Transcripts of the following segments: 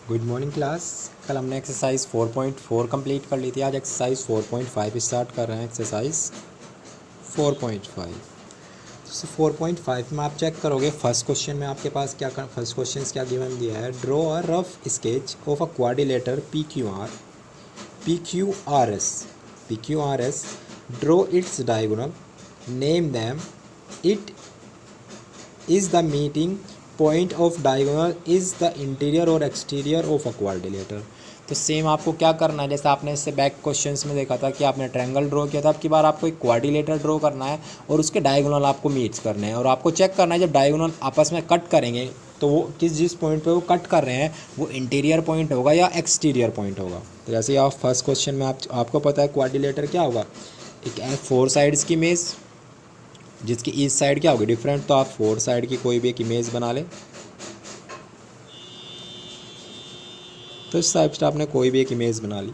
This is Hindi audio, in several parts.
Good morning class. कल हमने एक्सरसाइज 4.4 कंप्लीट कर ली थी। आज एक्सरसाइज 4.5 स्टार्ट कर रहे हैं। एक्सरसाइज 4.5। तो 4.5 में आप चेक करोगे फर्स्ट क्वेश्चन में आपके पास फर्स्ट क्वेश्चन क्या गिवन दिया है। Draw a rough sketch of a quadrilateral P Q R S. Draw its diagonal, name them. It is the meeting point of diagonal is the interior और एक्सटीरियर ऑफ अ क्वाड्रिलेटर। तो सेम आपको क्या करना है, जैसे आपने इससे बैक क्वेश्चंस में देखा था कि आपने ट्रायंगल ड्रॉ किया था। अब की बार आपको एक क्वाड्रिलेटर ड्रॉ करना है और उसके डायगोनल आपको मीट्स करने हैं और आपको चेक करना है जब डायगोनल आपस में कट करेंगे तो वो जिस पॉइंट पे वो कट कर रहे हैं वो इंटीरियर पॉइंट होगा या एक्सटीरियर पॉइंट होगा। तो जैसे आप फर्स्ट क्वेश्चन में आपको पता है क्वाड्रिलेटर क्या होगा, एक 4 साइड्स की इमेज जिसकी ईच साइड क्या होगी डिफरेंट। तो आप 4 साइड की कोई भी एक इमेज बना लें। तो इस टाइप से आपने कोई भी एक इमेज बना ली।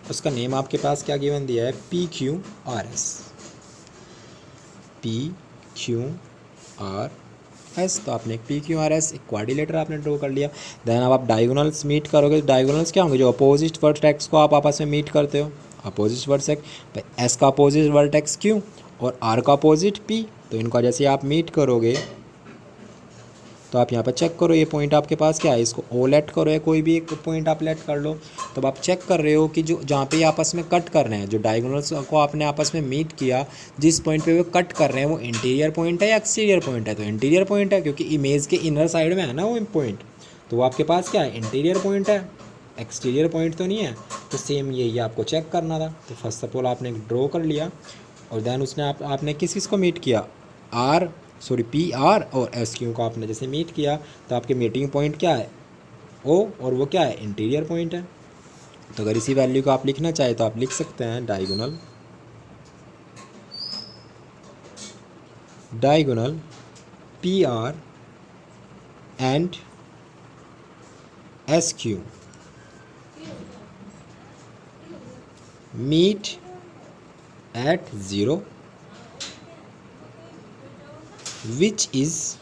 उसका नेम आपके पास क्या गिवन दिया है, पी क्यू आर एस। तो आपने एक पी क्यू आर एस एक क्वाड्रिलेटर आपने ड्रॉ कर लिया। देन अब आप डायगोनल्स मीट करोगे। डायगोनल्स क्या होंगे, जो अपोजिट वर्टेक्स को आप आपस में मीट करते हो। अपोजिट वर्टेक्स एस का अपोजिट वर्टेक्स क्यू और आर का अपोजिट पी। तो इनका जैसे आप मीट करोगे तो आप यहाँ पर चेक करो ये पॉइंट आपके पास क्या है, इसको ओ लेट करो या कोई भी एक पॉइंट आप लेट कर लो। तो आप चेक कर रहे हो कि जो जहाँ पे आपस में कट कर रहे हैं, जो डायगोनल्स को आपने आपस में मीट किया, जिस पॉइंट पे वो कट कर रहे हैं वो इंटीरियर पॉइंट है या एक्सटीरियर पॉइंट है। तो इंटीरियर पॉइंट है क्योंकि इमेज के इनर साइड में है ना वो पॉइंट। तो वो आपके पास क्या है, इंटीरियर पॉइंट है, एक्सटीरियर पॉइंट तो नहीं है। तो सेम यही आपको चेक करना था। तो फर्स्ट ऑफ ऑल आपने ड्रॉ कर लिया और देन उसने आपने किस को मीट किया, पी आर और एस क्यू को आपने जैसे मीट किया। तो आपके मीटिंग पॉइंट क्या है, ओ, और वो क्या है, इंटीरियर पॉइंट है। तो अगर इसी वैल्यू को आप लिखना चाहे तो आप लिख सकते हैं diagonal P R and S Q meet at 0 which is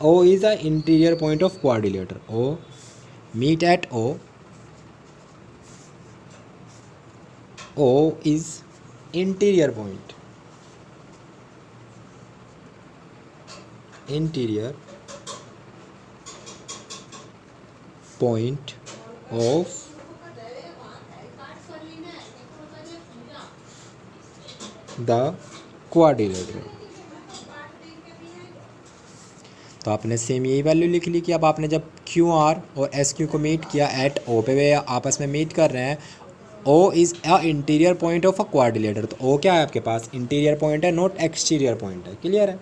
O is the interior point of quadrilateral. O meet at O is interior point of the quadrilateral। तो आपने सेम यही वैल्यू लिख ली कि अब आपने जब क्यू आर और एस क्यू को मीट किया एट ओ पे, वे आपस में मीट कर रहे हैं। O is a interior point of a quadrilateral. तो ओ क्या है आपके पास, इंटीरियर पॉइंट है, नॉट एक्सटीरियर पॉइंट है। क्लियर है।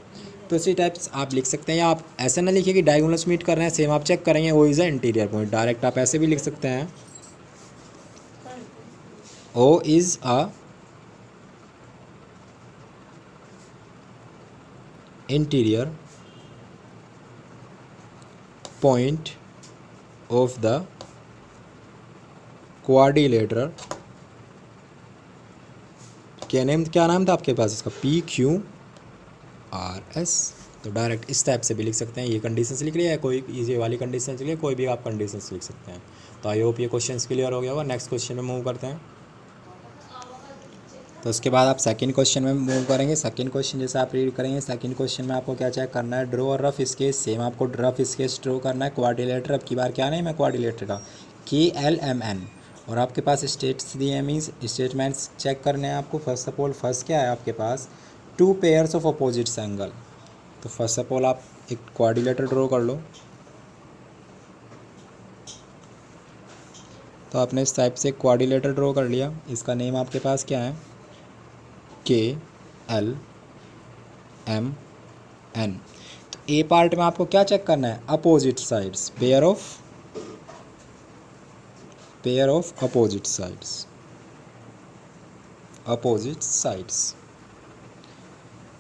तो इसी टाइप्स आप लिख सकते हैं, या आप ऐसे ना लिखिए कि डायगोनल्स मीट कर रहे हैं, सेम आप चेक करेंगे O is a interior point. Direct आप ऐसे भी लिख सकते हैं, O is a interior point of the quadrilateral. क्या नाम था आपके पास इसका, पी क्यू आर एस। तो डायरेक्ट इस टाइप से भी लिख सकते हैं। ये कंडीशंस लिख लिया है, कोई ये वाली कंडीशंस लिख लिया, कोई भी आप कंडीशंस लिख सकते हैं। तो आई होप ये क्वेश्चन क्लियर हो गया होगा। नेक्स्ट क्वेश्चन में मूव करते हैं। तो उसके बाद आप सेकंड क्वेश्चन में मूव करेंगे। सेकंड क्वेश्चन जैसे आप रीड करेंगे, सेकंड क्वेश्चन में आपको क्या चेक करना है, ड्रॉ और रफ स्केच। सेम आपको रफ स्केच ड्रॉ करना है क्वाड्रिलेटर। अब की बार क्या नेम है क्वाड्रिलेटर का, KLMN। और आपके पास स्टेट्स दिए हैं, मीन्स स्टेटमेंट्स चेक करने हैं आपको। फर्स्ट ऑफ ऑल फर्स्ट क्या है आपके पास, 2 पेयर्स ऑफ अपोजिट एंगल। तो फर्स्ट ऑफ ऑल आप एक क्वाड्रिलेटर ड्रॉ कर लो। तो आपने इस टाइप से क्वाड्रिलेटर ड्रॉ कर लिया। इसका नेम आपके पास क्या है, KLMN। तो ए पार्ट में आपको क्या चेक करना है, opposite sides, pair of opposite sides.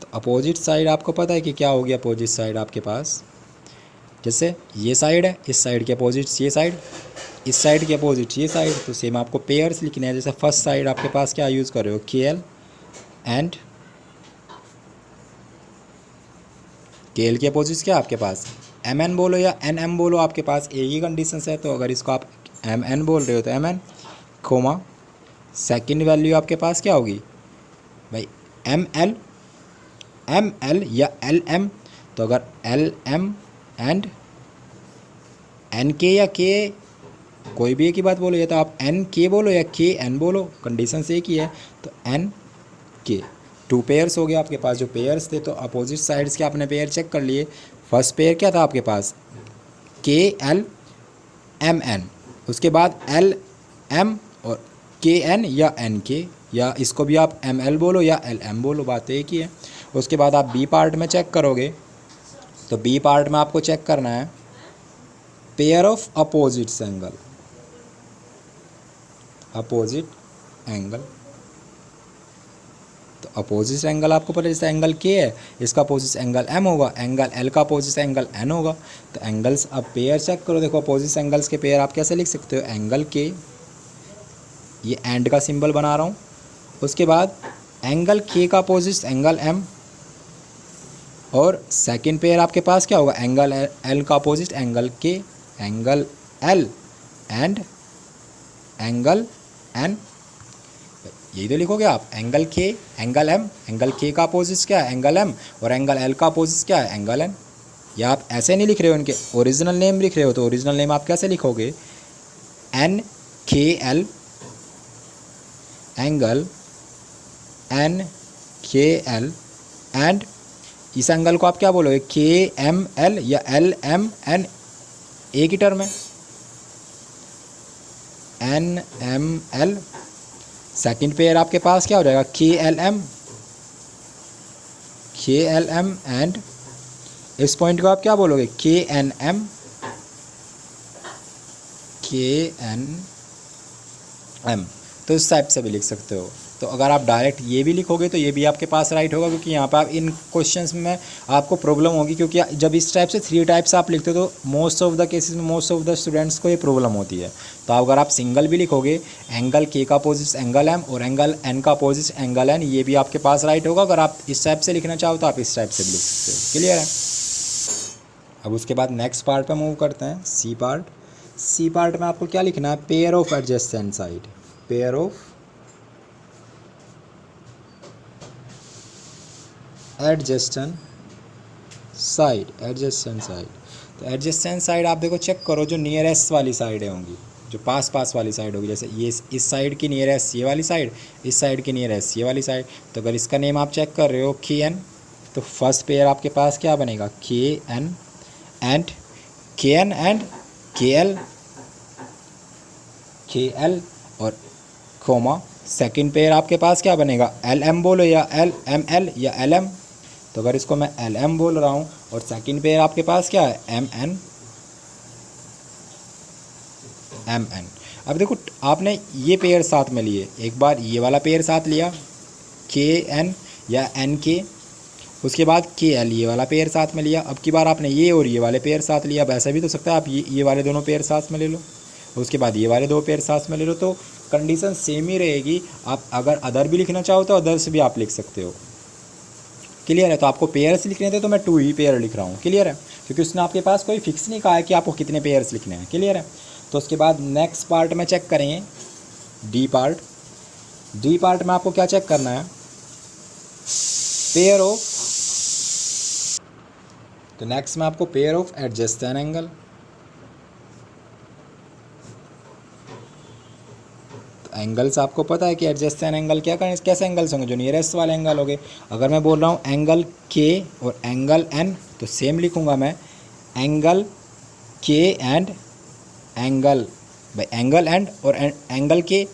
तो अपोजिट साइड आपको पता है कि क्या होगी अपोजिट साइड आपके पास, जैसे ये साइड है, इस साइड के अपोजिट ये साइड, इस साइड के अपोजिट ये साइड। तो सेम आपको पेयर्स लिखने हैं। जैसे फर्स्ट साइड आपके पास क्या यूज़ कर रहे हो, KL एंड के एल की अपोजिट क्या आपके पास एम एन बोलो या एन एम बोलो, आपके पास एक ही कंडीशन है। तो अगर इसको आप एम एन बोल रहे हो तो M N comma second value आपके पास क्या होगी भाई एम एल या एल एम। तो अगर एल एम एंड एन के या के कोई भी एक ही बात बोलो, या तो आप एन के बोलो या के एन बोलो, कंडीशन से एक ही है। तो एन के टू पेयर्स हो गया आपके पास जो पेयर्स थे। तो अपोजिट साइड्स के आपने पेयर चेक कर लिए। फर्स्ट पेयर क्या था आपके पास के एल एम एन, उसके बाद एल एम और के एन या एन के, या इसको भी आप एम एल बोलो या एल एम बोलो, बात एक ही है। उसके बाद आप बी पार्ट में चेक करोगे तो बी पार्ट में आपको चेक करना है pair of opposites angle, opposite angle. तो अपोजिट एंगल आपको पता है जैसे एंगल के है, इसका अपोजिट एंगल एम होगा, एंगल एल का अपोजिट एंगल एन होगा। तो एंगल्स अब पेयर चेक करो, देखो अपोजिट एंगल्स के पेयर आप कैसे लिख सकते हो, एंगल के, ये एंड का सिंबल बना रहा हूँ, उसके बाद एंगल के का अपोजिट एंगल एम, और सेकंड पेयर आपके पास क्या होगा एंगल एल का opposite angle K, angle L and angle N, यही तो लिखोगे आप angle K angle M, angle K का अपोजिट क्या है एंगल एम, और एंगल एल का अपोजिट क्या है एंगल एन। या आप ऐसे नहीं लिख रहे हो, उनके ओरिजिनल नेम लिख रहे हो, तो ओरिजिनल नेम आप कैसे लिखोगे N K L angle N K L and इस एंगल को आप क्या बोलोगे के एम एल या एल एम एन, एक ही टर्म है N M L. Second pair आपके पास क्या हो जाएगा के एल एम एंड इस पॉइंट को आप क्या बोलोगे के एन एम। तो इस टाइप से भी लिख सकते हो। तो अगर आप डायरेक्ट ये भी लिखोगे तो ये भी आपके पास राइट होगा, क्योंकि यहाँ पर आप इन क्वेश्चंस में आपको प्रॉब्लम होगी, क्योंकि जब इस टाइप से थ्री टाइप्स आप लिखते हो तो मोस्ट ऑफ द केसेस में मोस्ट ऑफ द स्टूडेंट्स को ये प्रॉब्लम होती है। तो अगर आप सिंगल भी लिखोगे एंगल के का अपोजिट एंगल एम और एंगल एन का अपोजिट एंगल एन, ये भी आपके पास राइट होगा। अगर आप इस टाइप से लिखना चाहो तो आप इस टाइप से भी लिख सकते हो। क्लियर है। अब उसके बाद नेक्स्ट पार्ट पर मूव करते हैं, सी पार्ट। सी पार्ट में आपको क्या लिखना है, pair of adjacent side, pair of adjacent side, adjacent side. तो एडजेसेंट साइड आप देखो चेक करो, जो नियरेस्ट वाली साइडें होंगी, जो पास पास वाली साइड होगी, जैसे ये इस साइड की नियरेस्ट ये वाली साइड, इस साइड की नियरेस्ट ये वाली साइड। तो अगर इसका नेम आप चेक कर रहे हो के एन, तो फर्स्ट पेयर आपके पास क्या बनेगा के एन एंड के एन एंड के एल और कोमा। सेकेंड पेयर आपके पास क्या बनेगा एल एम बोलो या एल एम एल या एल एम। तो अगर इसको मैं एल एम बोल रहा हूँ, और सेकेंड पेयर आपके पास क्या है एम एन। अब देखो आपने ये पेयर साथ में लिए, एक बार ये वाला पेयर साथ लिया के एन या एन के, उसके बाद के एल ये वाला पेयर साथ में लिया। अब की बार आपने ये और ये वाले पेयर साथ लिया। अब ऐसा भी तो सकता है आप ये वाले दोनों पेयर साथ में ले लो, उसके बाद ये वाले दो पेयर साथ में ले लो, तो कंडीशन सेम ही रहेगी। आप अगर अदर भी लिखना चाहो तो अदर से भी आप लिख सकते हो। क्लियर है। तो आपको पेयर्स लिखने थे तो मैं 2 ही पेयर लिख रहा हूँ। क्लियर है, क्योंकि उसने आपके पास कोई फिक्स नहीं कहा है कि आपको कितने पेयर्स लिखने हैं। क्लियर है। तो उसके बाद नेक्स्ट पार्ट में चेक करेंगे डी पार्ट। डी पार्ट में आपको क्या चेक करना है, पेयर ऑफ, तो नेक्स्ट में आपको pair of adjacent angle. Angles आपको पता है कि एडजेसेंट एंगल क्या करें, कैसे एंगल्स होंगे, जो नियरेस्ट वाले एंगल हो गए। अगर मैं बोल रहा हूँ एंगल के और एंगल एन, तो सेम लिखूँगा मैं एंगल के एंड एंगल, भाई एंगल एंड और angle K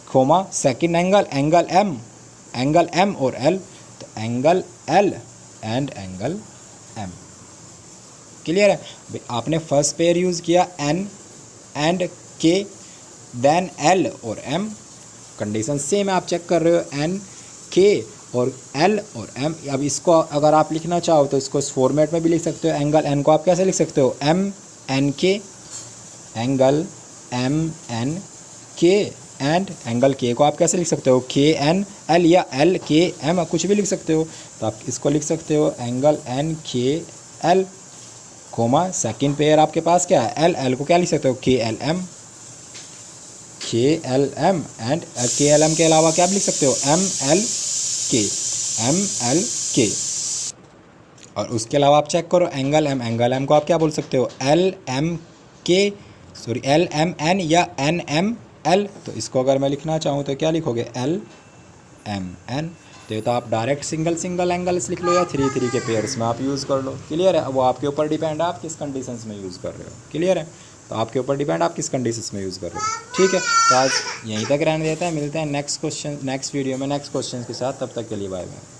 comma second angle M और एल, तो angle L and angle M. Clear है। भाई आपने फर्स्ट पेयर यूज़ किया N and K, then L और एम, कंडीशन सेम है। आप चेक कर रहे हो एन के और एल और एम। अब इसको अगर आप लिखना चाहो तो इसको इस फॉर्मेट में भी लिख सकते हो। एंगल एन को आप कैसे लिख सकते हो, एम एन के, एंगल एम एन के एंड एंगल के को आप कैसे लिख सकते हो, KNL या LKM, कुछ भी लिख सकते हो। तो आप इसको लिख सकते हो angle NKL, comma second pair आपके पास क्या है L को क्या लिख सकते हो KLM एंड KLM के अलावा क्या आप लिख सकते हो MLK। और उसके अलावा आप चेक करो एंगल M को आप क्या बोल सकते हो LMN या NML। तो इसको अगर मैं लिखना चाहूँ तो क्या लिखोगे LMN। तो आप डायरेक्ट सिंगल एंगल्स लिख लो या 3 के पेयर्स में आप यूज़ कर लो। क्लियर है, वो आपके ऊपर डिपेंड है आप किस कंडीशंस में यूज़ कर रहे हो। क्लियर है, तो आपके ऊपर डिपेंड आप किस कंडीशंस में यूज़ कर रहे हो। ठीक है, तो आज यहीं तक रहने देते हैं, मिलते हैं नेक्स्ट वीडियो में नेक्स्ट क्वेश्चन के साथ। तब तक के लिए बाय बाय।